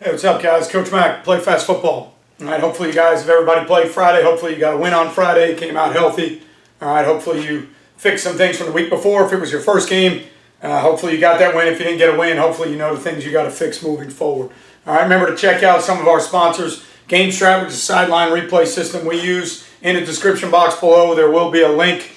Hey, what's up, guys? Coach Mac, Play Fast Football. All right, hopefully you guys, if everybody played Friday, hopefully you got a win on Friday, came out healthy. All right, hopefully you fixed some things from the week before if it was your first game. Hopefully you got that win. If you didn't get a win, hopefully you know the things you got to fix moving forward. All right, remember to check out some of our sponsors. GameStrat, which is a sideline replay system we use. In the description box below, there will be a link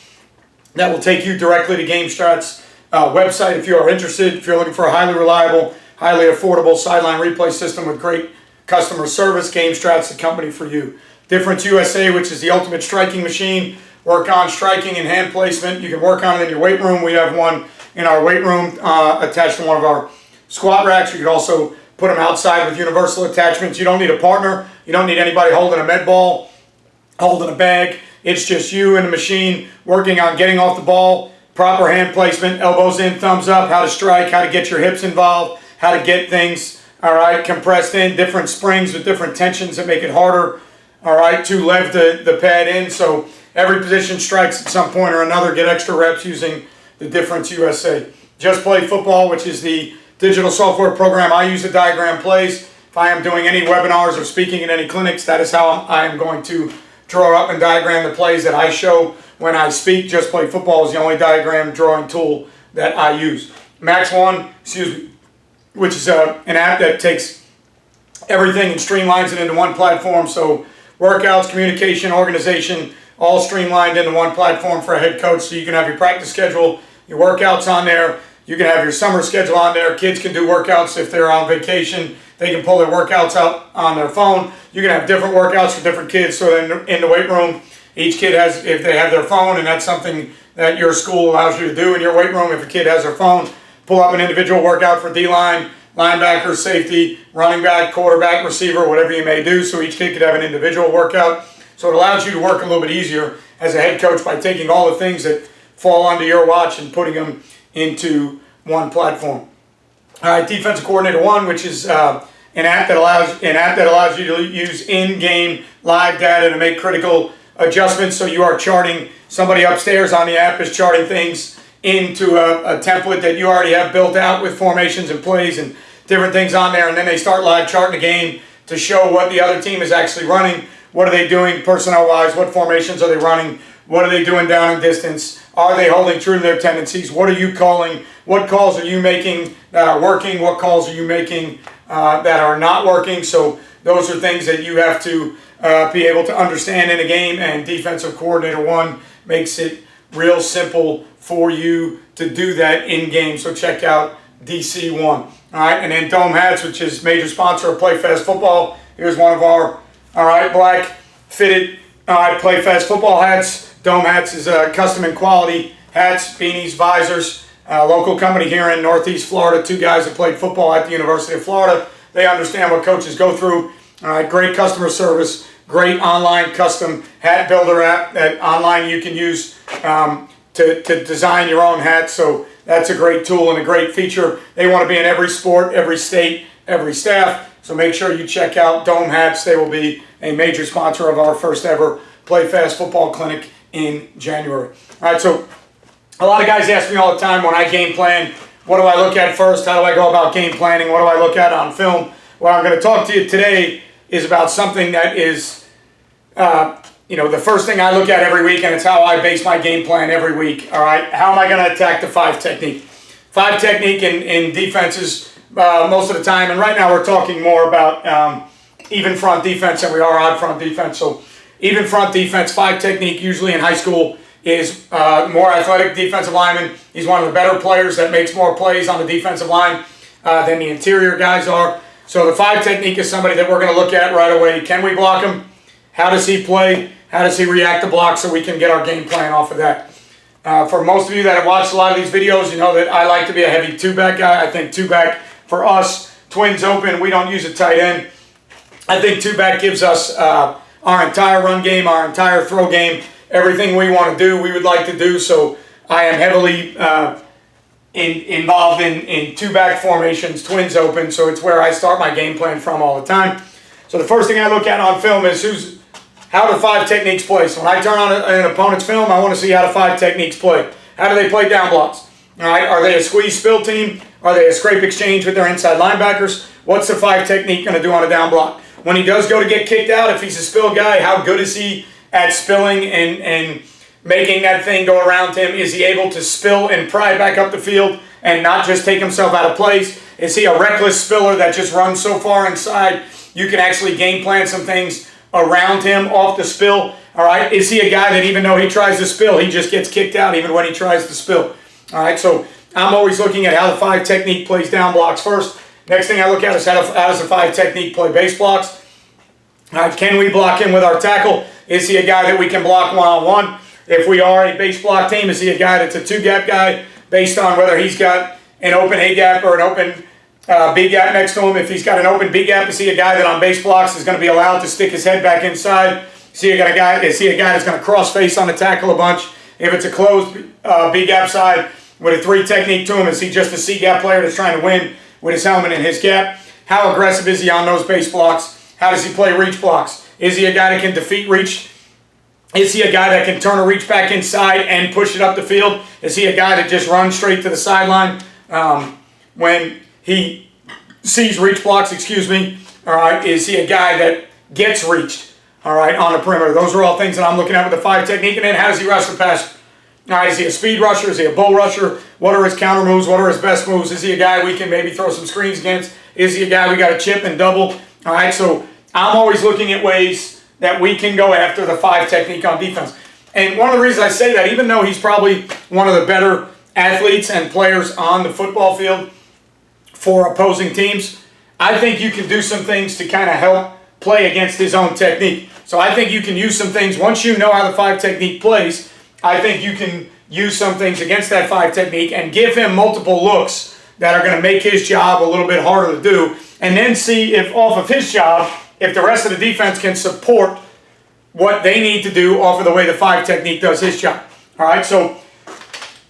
that will take you directly to GameStrat's website if you are interested. If you're looking for a highly reliable, highly affordable sideline replay system with great customer service, GameStrat's the company for you. Difference USA, which is the ultimate striking machine. Work on striking and hand placement. You can work on it in your weight room. We have one in our weight room attached to one of our squat racks. You can also put them outside with universal attachments. You don't need a partner. You don't need anybody holding a med ball, holding a bag. It's just you and the machine working on getting off the ball, proper hand placement, elbows in, thumbs up, how to strike, how to get your hips involved, how to get things, all right, compressed in, different springs with different tensions that make it harder, all right, to lev the pad in. So every position strikes at some point or another. Get extra reps using the Difference USA. Just Play Football, which is the digital software program I use to diagram plays. If I am doing any webinars or speaking in any clinics, that is how I am going to draw up and diagram the plays that I show when I speak. Just Play Football is the only diagram drawing tool that I use. Max One, which is an app that takes everything and streamlines it into one platform. So workouts, communication, organization, all streamlined into one platform for a head coach. So you can have your practice schedule, your workouts on there. You can have your summer schedule on there. Kids can do workouts if they're on vacation. They can pull their workouts out on their phone. You can have different workouts for different kids. So in the weight room, each kid has, if they have their phone, and that's something that your school allows you to do in your weight room, if a kid has their phone, pull up an individual workout for D-line, linebacker, safety, running back, quarterback, receiver, whatever you may do. So each kid could have an individual workout. So it allows you to work a little bit easier as a head coach by taking all the things that fall under your watch and putting them into one platform. All right, Defensive Coordinator One, which is an app that allows you to use in-game live data to make critical adjustments. So you are charting, somebody upstairs on the app is charting things into a template that you already have built out with formations and plays and different things on there, and then they start live charting the game to show what the other team is actually running. What are they doing personnel-wise? What formations are they running? What are they doing down in distance? Are they holding true to their tendencies? What are you calling? What calls are you making that are working? What calls are you making that are not working? So those are things that you have to be able to understand in a game, and Defensive Coordinator One makes it real simple for you to do that in game. So check out DC1. All right, and then Dome Hats, which is major sponsor of Play Fast Football. Here's one of our, all right, black fitted, all right, Play Fast Football hats. Dome Hats is custom and quality hats, beanies, visors. Local company here in Northeast Florida. Two guys that played football at the University of Florida. They understand what coaches go through. All right, great customer service, great online custom hat builder app that online you can use to design your own hat. So that's a great tool and a great feature. They want to be in every sport, every state, every staff. So make sure you check out Dome Hats. They will be a major sponsor of our first ever Play Fast Football Clinic in January. All right, so a lot of guys ask me all the time when I game plan, what do I look at first? How do I go about game planning? What do I look at on film? What I'm going to talk to you today is about something that is, the first thing I look at every week, and it's how I base my game plan every week. All right, how am I going to attack the 5 technique? 5 technique in defenses most of the time, and right now we're talking more about even front defense than we are odd front defense. So even front defense, 5 technique usually in high school is more athletic defensive lineman. He's one of the better players that makes more plays on the defensive line than the interior guys are. So the 5 technique is somebody that we're going to look at right away. Can we block him? How does he play? How does he react to blocks so we can get our game plan off of that? For most of you that have watched a lot of these videos, you know that I like to be a heavy 2-back guy. I think 2-back for us, twins open, we don't use a tight end. I think 2-back gives us our entire run game, our entire throw game, everything we want to do, we would like to do. So I am heavily involved in 2-back formations, twins open. So it's where I start my game plan from all the time. So the first thing I look at on film is how the 5 techniques play. So when I turn on an opponent's film, I want to see how the 5 techniques play. How do they play down blocks? All right, are they a squeeze spill team? Are they a scrape exchange with their inside linebackers? What's the 5 technique going to do on a down block? When he does go to get kicked out, if he's a spill guy, how good is he at spilling and making that thing go around him? Is he able to spill and pry back up the field and not just take himself out of place? Is he a reckless spiller that just runs so far inside you can actually game plan some things around him off the spill? All right, is he a guy that even though he tries to spill, he just gets kicked out even when he tries to spill? All right, so I'm always looking at how the 5 technique plays down blocks first. Next thing I look at is how does the 5 technique play base blocks. All right, can we block him with our tackle? Is he a guy that we can block one-on-one? If we are a base block team, is he a guy that's a 2-gap guy based on whether he's got an open A-gap or an open B-gap next to him? If he's got an open B-gap, is he a guy that on base blocks is going to be allowed to stick his head back inside? Is he a guy that's going to cross-face on the tackle a bunch? If it's a closed B-gap side with a 3 technique to him, is he just a C-gap player that's trying to win with his helmet in his gap? How aggressive is he on those base blocks? How does he play reach blocks? Is he a guy that can defeat reach? Is he a guy that can turn a reach back inside and push it up the field? Is he a guy that just runs straight to the sideline when he sees reach blocks, All right, is he a guy that gets reached, all right, on the perimeter? Those are all things that I'm looking at with the 5 technique. And then how does he rush the passer? All right, is he a speed rusher? Is he a bull rusher? What are his counter moves? What are his best moves? Is he a guy we can maybe throw some screens against? Is he a guy we got to chip and double? All right, so I'm always looking at ways that we can go after the 5 technique on defense. And one of the reasons I say that, even though he's probably one of the better athletes and players on the football field for opposing teams, I think you can do some things to kind of help play against his own technique. So I think you can use some things, once you know how the 5 technique plays, I think you can use some things against that 5 technique and give him multiple looks that are going to make his job a little bit harder to do, and then see if off of his job, if the rest of the defense can support what they need to do off of the way the 5 technique does his job. All right, so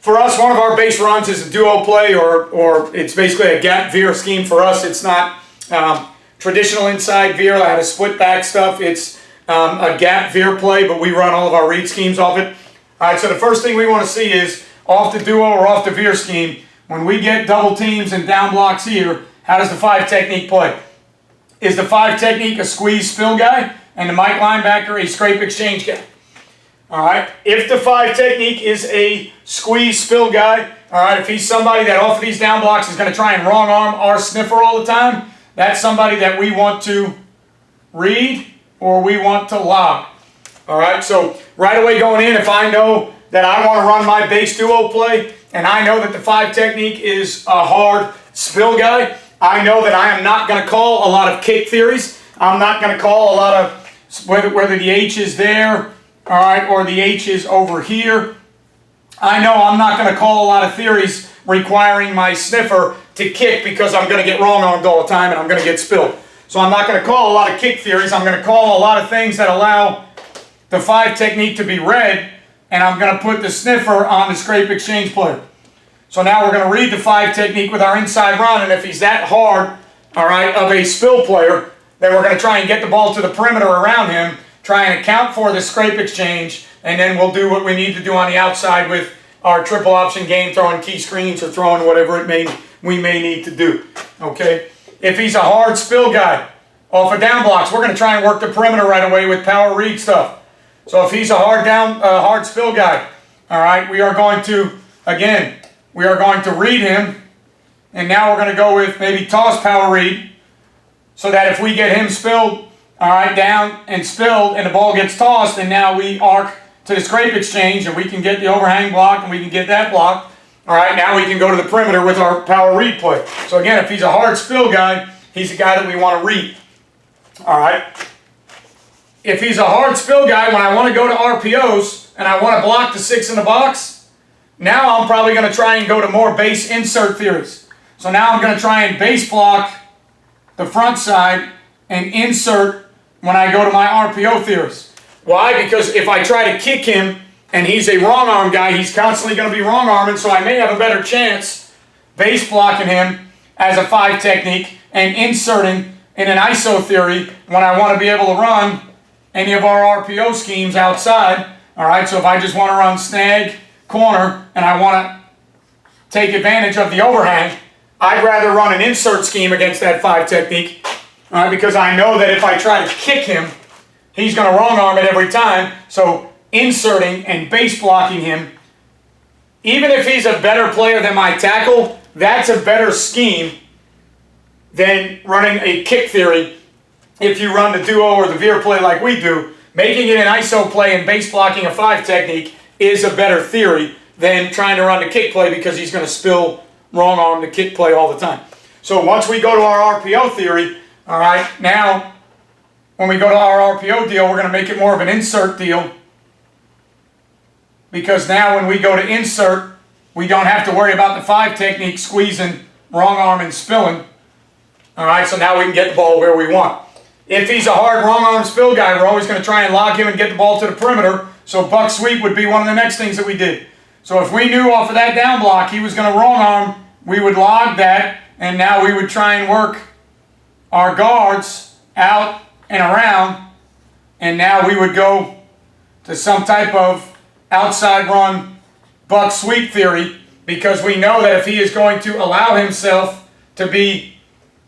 for us, one of our base runs is a duo play, or it's basically a gap veer scheme for us. It's not traditional inside veer, I had a split back stuff. It's a gap veer play, but we run all of our read schemes off it. All right, so the first thing we want to see is off the duo or off the veer scheme, when we get double teams and down blocks here, how does the 5 technique play? Is the 5 technique a squeeze spill guy and the Mike linebacker a scrape exchange guy? All right, if the 5 technique is a squeeze spill guy, all right, if he's somebody that off of these down blocks is going to try and wrong arm our sniffer all the time, that's somebody that we want to read or we want to lob. All right, so right away going in, if I know that I want to run my base duo play and I know that the 5 technique is a hard spill guy, I know that I am not going to call a lot of kick theories. I'm not going to call a lot of whether the H is there, all right, or the H is over here. I know I'm not going to call a lot of theories requiring my sniffer to kick because I'm going to get wrong armed all the time and I'm going to get spilled. So I'm not going to call a lot of kick theories. I'm going to call a lot of things that allow the 5 technique to be read, and I'm going to put the sniffer on the scrape exchange player. So now we're going to read the 5 technique with our inside run, and if he's that hard, all right, of a spill player, then we're going to try and get the ball to the perimeter around him, try and account for the scrape exchange, and then we'll do what we need to do on the outside with our triple option game, throwing key screens or throwing whatever we may need to do, okay? If he's a hard spill guy off of down blocks, we're going to try and work the perimeter right away with power read stuff. So if he's a hard spill guy, all right, we are going to, again, we are going to read him, and now we're going to go with maybe toss power read, so that if we get him spilled, all right, down and spilled, and the ball gets tossed, and now we arc to the scrape exchange, and we can get the overhang block, and we can get that block. All right, now we can go to the perimeter with our power read play. So again, if he's a hard spill guy, he's a guy that we want to read. All right. If he's a hard spill guy, when I want to go to RPOs, and I want to block the 6 in the box, now I'm probably going to try and go to more base insert theories. So now I'm going to try and base block the front side and insert when I go to my RPO theories. Why? Because if I try to kick him and he's a wrong arm guy, he's constantly going to be wrong arming, so I may have a better chance base blocking him as a 5 technique and inserting in an ISO theory when I want to be able to run any of our RPO schemes outside. All right, so if I just want to run snag, corner, and I want to take advantage of the overhang, I'd rather run an insert scheme against that 5 technique, because I know that if I try to kick him, he's going to wrong arm it every time. So inserting and base blocking him, even if he's a better player than my tackle, that's a better scheme than running a kick theory. If you run the duo or the veer play like we do, making it an ISO play and base blocking a 5 technique is a better theory than trying to run the kick play, because he's going to spill wrong arm the kick play all the time. So once we go to our RPO theory, all right, now when we go to our RPO deal, we're going to make it more of an insert deal, because now when we go to insert, we don't have to worry about the 5 technique squeezing, wrong arm, and spilling. All right, so now we can get the ball where we want. If he's a hard wrong arm spill guy, we're always going to try and log him and get the ball to the perimeter. So buck sweep would be one of the next things that we did. So if we knew off of that down block he was going to wrong arm, we would log that, and now we would try and work our guards out and around, and now we would go to some type of outside run buck sweep theory, because we know that if he is going to allow himself to be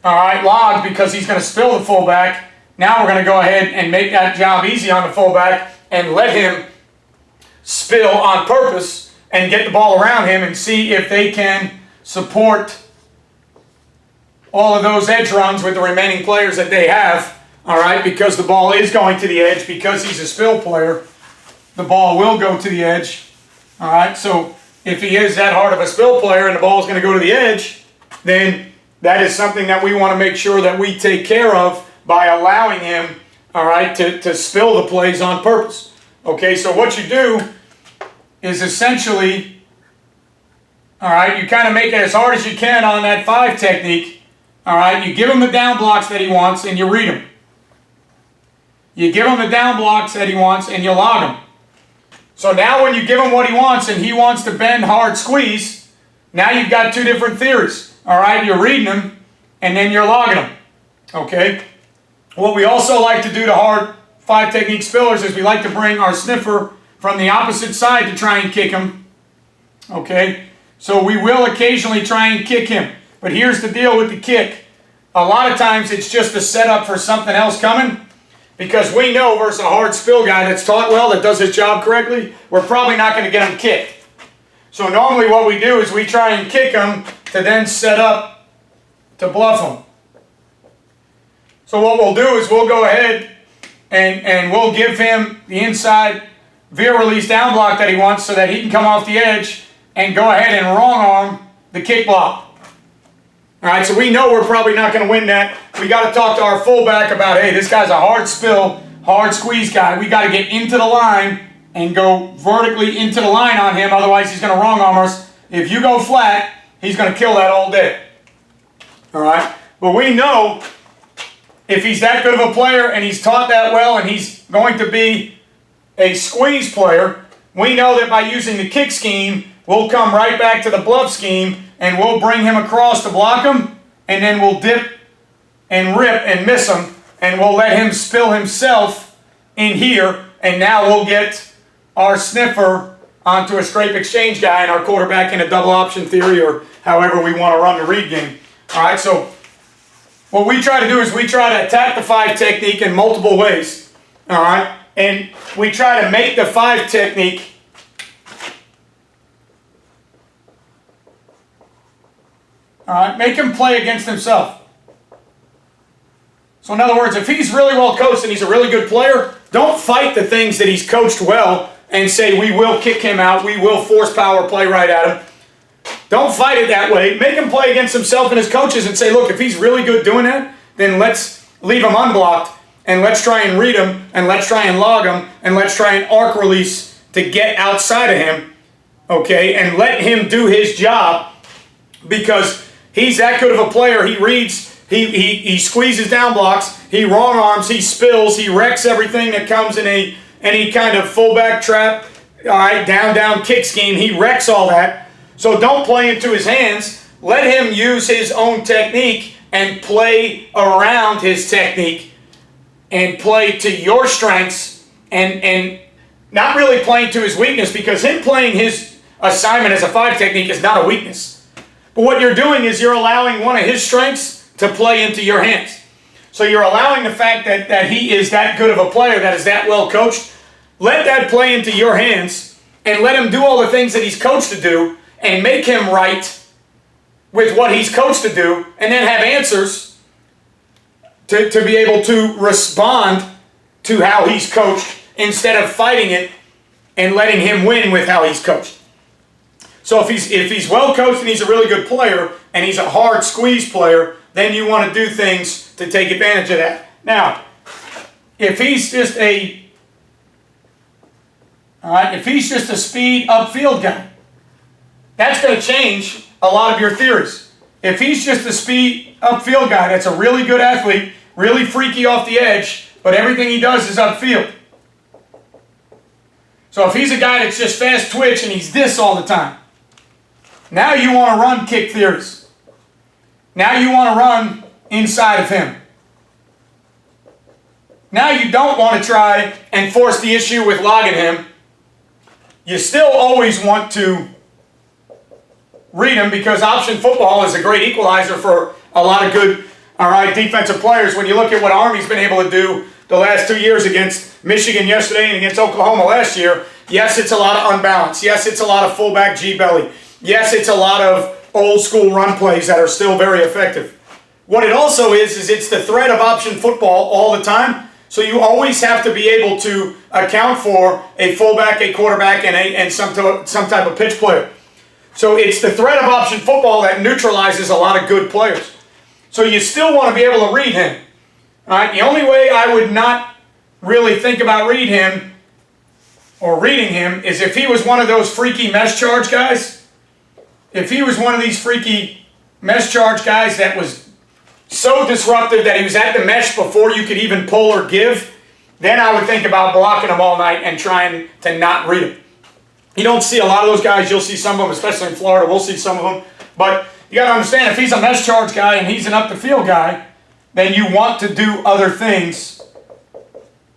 logged because he's going to spill the fullback, now we're going to go ahead and make that job easy on the fullback and let him spill on purpose and get the ball around him and see if they can support all of those edge runs with the remaining players that they have. All right, because the ball is going to the edge, because he's a spill player, the ball will go to the edge. All right, so if he is that hard of a spill player and the ball is going to go to the edge, then that is something that we want to make sure that we take care of by allowing him, all right, to spill the plays on purpose. Okay, so what you do is essentially, all right, you kind of make it as hard as you can on that 5 technique. All right, you give him the down blocks that he wants and you read him. You give him the down blocks that he wants and you log him. So now when you give him what he wants and he wants to bend, hard, squeeze, now you've got 2 different theories. All right, you're reading him and then you're logging him. Okay. What we also like to do to hard 5 technique spillers is we like to bring our sniffer from the opposite side to try and kick him. Okay. So we will occasionally try and kick him. But here's the deal with the kick. A lot of times it's just a setup for something else coming, because we know versus a hard spill guy that's taught well, that does his job correctly, we're probably not going to get him kicked. So normally what we do is we try and kick him to then set up to bluff him. So what we'll do is we'll go ahead and we'll give him the inside veer release down block that he wants so that he can come off the edge and go ahead and wrong arm the kick block. All right, so we know we're probably not going to win that. We got to talk to our fullback about, hey, this guy's a hard spill, hard squeeze guy. We got to get into the line and go vertically into the line on him, otherwise he's going to wrong arm us. If you go flat, he's going to kill that all day. All right, but we know if he's that good of a player and he's taught that well and he's going to be a squeeze player, we know that by using the kick scheme, we'll come right back to the bluff scheme and we'll bring him across to block him, and then we'll dip and rip and miss him, and we'll let him spill himself in here, and now we'll get our sniffer onto a scrape exchange guy and our quarterback in a double option theory or however we want to run the read game. All right, so what we try to do is we try to attack the 5 technique in multiple ways. All right, and we try to make the 5 technique make him play against himself. So in other words, if he's really well coached and he's a really good player, don't fight the things that he's coached well and say we will kick him out, we will force power play right at him. Don't fight it that way. Make him play against himself and his coaches and say, look, if he's really good doing that, then let's leave him unblocked and let's try and read him and let's try and log him and let's try and arc release to get outside of him, okay, and let him do his job, because he's that good of a player. He reads, he squeezes down blocks, he wrong arms, he spills, he wrecks everything that comes in any kind of fullback trap, all right, down kick scheme. He wrecks all that. So don't play into his hands. Let him use his own technique and play around his technique and play to your strengths and not really playing to his weakness, because him playing his assignment as a 5 technique is not a weakness. But what you're doing is you're allowing one of his strengths to play into your hands. So you're allowing the fact that he is that good of a player, that is that well coached. Let that play into your hands and let him do all the things that he's coached to do and make him right with what he's coached to do, and then have answers to be able to respond to how he's coached instead of fighting it and letting him win with how he's coached. So if he's well coached and he's a really good player and he's a hard squeeze player, then you want to do things to take advantage of that. Now, if he's just a speed upfield guy, that's going to change a lot of your theories. If he's just a speed upfield guy that's a really good athlete, really freaky off the edge, but everything he does is upfield. So if he's a guy that's just fast twitch and he's this all the time, now you want to run kick theories. Now you want to run inside of him. Now you don't want to try and force the issue with logging him. You still always want to read him, because option football is a great equalizer for a lot of good, defensive players. When you look at what Army's been able to do the last 2 years against Michigan yesterday and against Oklahoma last year, yes, it's a lot of unbalance. Yes, it's a lot of fullback G-belly. Yes, it's a lot of old school run plays that are still very effective. What it also is it's the threat of option football all the time. So you always have to be able to account for a fullback, a quarterback, and some type of pitch player. So it's the threat of option football that neutralizes a lot of good players. So you still want to be able to read him. All right? The only way I would not really think about reading him is if he was one of those freaky mesh charge guys. If he was one of these freaky mesh charge guys that was so disruptive that he was at the mesh before you could even pull or give, then I would think about blocking him all night and trying to not read him. You don't see a lot of those guys. You'll see some of them, especially in Florida. We'll see some of them. But you got to understand, if he's a mesh charge guy and he's an up-the-field guy, then you want to do other things.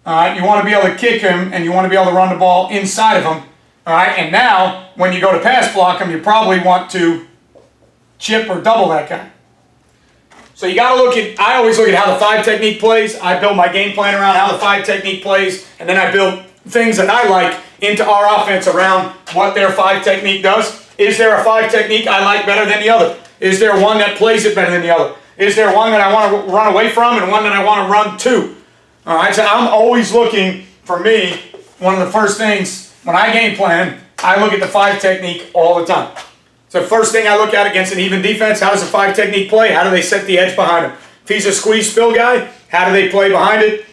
All right? You want to be able to kick him, and you want to be able to run the ball inside of him. All right? And now, when you go to pass block him, you probably want to chip or double that guy. So you got to look at, I always look at how the 5 technique plays. I build my game plan around how the 5 technique plays, and then I build things that I like into our offense around what their 5 technique does. Is there a 5 technique I like better than the other? Is there one that plays it better than the other? Is there one that I want to run away from and one that I want to run to? All right, so I'm always looking, for me, one of the first things when I game plan, I look at the 5 technique all the time. So first thing I look at against an even defense, how does the 5 technique play? How do they set the edge behind him? If he's a squeeze spill guy, how do they play behind it?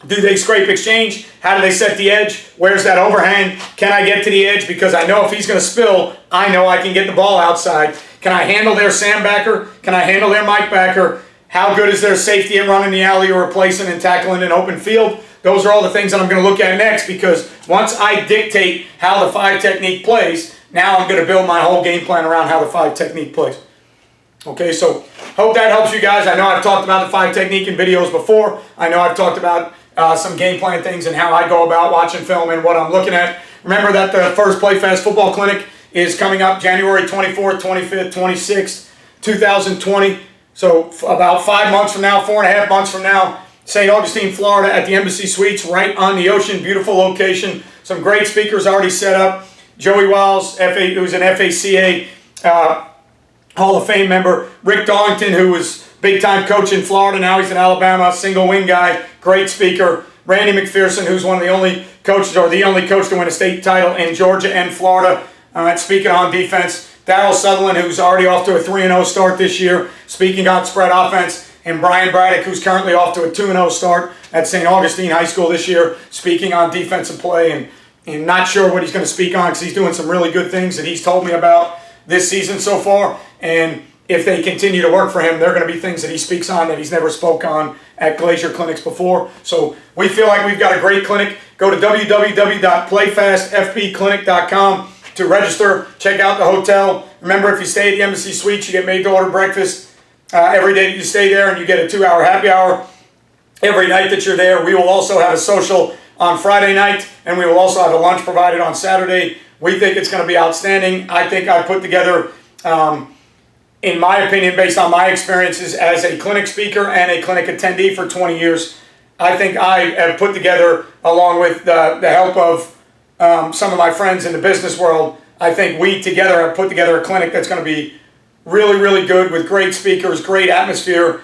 Do they scrape exchange? How do they set the edge? Where's that overhang? Can I get to the edge? Because I know if he's going to spill, I know I can get the ball outside. Can I handle their Sam backer? Can I handle their Mike backer? How good is their safety at running the alley or replacing and tackling an open field? Those are all the things that I'm going to look at next, because once I dictate how the 5 technique plays, now I'm going to build my whole game plan around how the 5 technique plays. Okay, so hope that helps you guys. I know I've talked about the 5 technique in videos before. I know I've talked about some game plan things and how I go about watching film and what I'm looking at. Remember that the first Play Fast Football Clinic is coming up January 24th, 25th, 26th, 2020. So about 5 months from now, 4.5 months from now, St. Augustine, Florida at the Embassy Suites, right on the ocean. Beautiful location. Some great speakers already set up. Joey Wiles, who's an FACA Hall of Fame member. Rick Darlington, who was big-time coach in Florida. Now he's in Alabama, single wing guy, great speaker. Randy McPherson, who's one of the only coaches, or the only coach to win a state title in Georgia and Florida, speaking on defense. Darryl Sutherland, who's already off to a 3-0 start this year, speaking on spread offense. And Brian Braddock, who's currently off to a 2-0 start at St. Augustine High School this year, speaking on defensive play, and not sure what he's going to speak on, because he's doing some really good things that he's told me about this season so far. And if they continue to work for him, they're going to be things that he speaks on that he's never spoke on at Glacier Clinics before. So we feel like we've got a great clinic. Go to www.playfastfbclinic.com to register. Check out the hotel. Remember, if you stay at the Embassy Suites, you get made-to-order breakfast every day that you stay there, and you get a 2-hour happy hour every night that you're there. We will also have a social on Friday night, and we will also have a lunch provided on Saturday. We think it's going to be outstanding. I think I put together in my opinion, based on my experiences as a clinic speaker and a clinic attendee for 20 years, I think I have put together, along with the help of some of my friends in the business world, I think we together have put together a clinic that's going to be really, really good with great speakers, great atmosphere,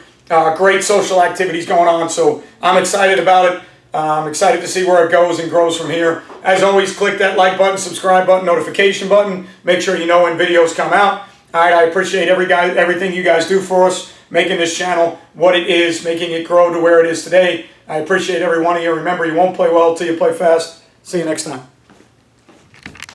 great social activities going on. So I'm excited about it. I'm excited to see where it goes and grows from here. As always, click that like button, subscribe button, notification button. Make sure you know when videos come out. All right, I appreciate everything you guys do for us, making this channel what it is, making it grow to where it is today. I appreciate every one of you. Remember, you won't play well till you play fast. See you next time.